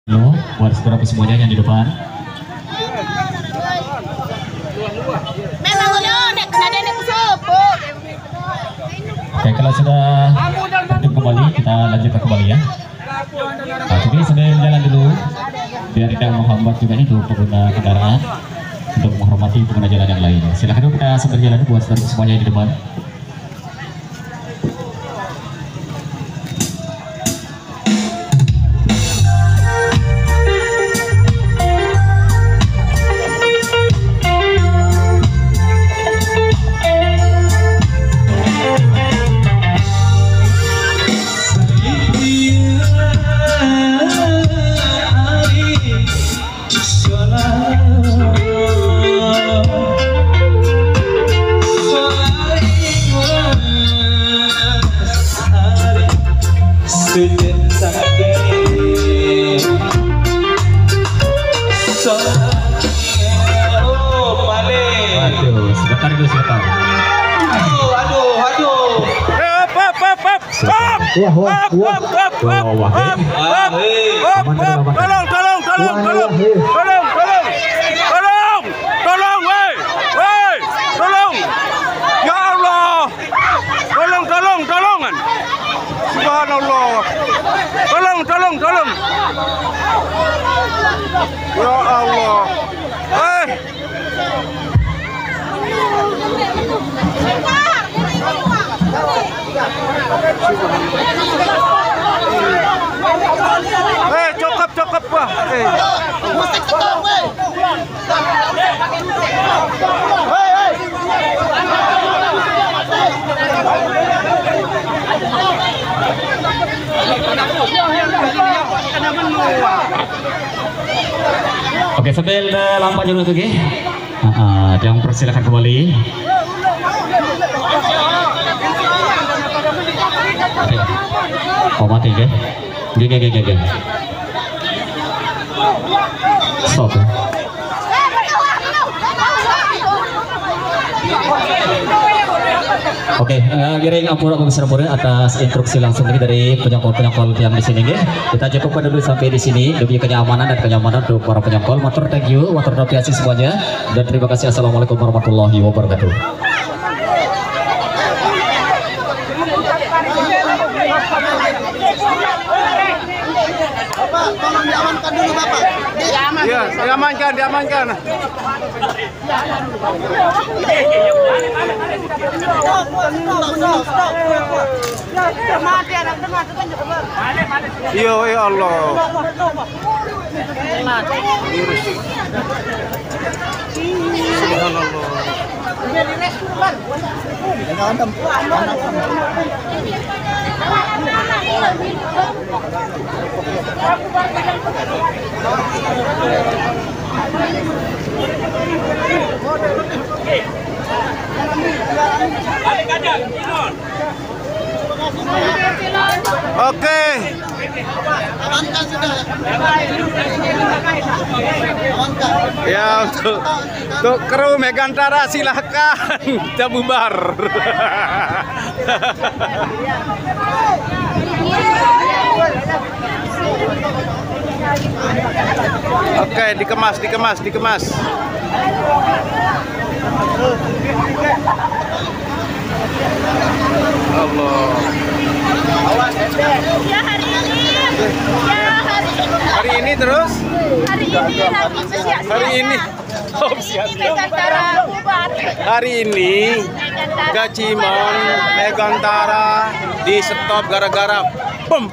Halo, buat beberapa semuanya yang di depan. Memang udah kena nenek kusupuk. Oke, kalau sudah tertib kembali, kita lanjutkan kembali ya. Nah, jadi sambil jalan dulu, biar tidak menghambat juga nih untuk pengguna kendaraan untuk menghormati pengguna jalan yang lain. Silahkan dulu kita sambil jalan buat semuanya yang di depan. Aduh, sebentar dulu, sebentar. Aduh. Tolong. Ya Allah. Tolongan. Subhanallah. Tolong. Ya Allah. Cokap wah. Musik setong weh. Oke, sambil lampu dulu tuh, yang persilakan kembali. Oh, mati, Ge. Stop. Oke, giring ampura pembesar atas instruksi langsung ini dari penyokol yang di sini, kita cukupkan dulu sampai di sini demi kenyamanan untuk para penyokol. Matur thank you, matur apresiasi semuanya, dan terima kasih. Assalamualaikum warahmatullahi wabarakatuh. Bapak, tolong diamankan dulu Bapak. Ya, diamankan. Ya Allah. Oke. Ya, untuk kru Megantara silahkan kita bubar. Oke, dikemas. Allah. Ya Hari ini terus? Hari ini. Hari ini Gacimon Megantara di stop gara-gara pem.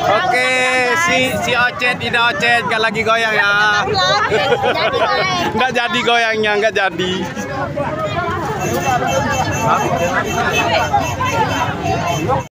Oke, si Ocet tidak Ocet nggak lagi goyang ya. Nggak jadi goyangnya, nggak jadi.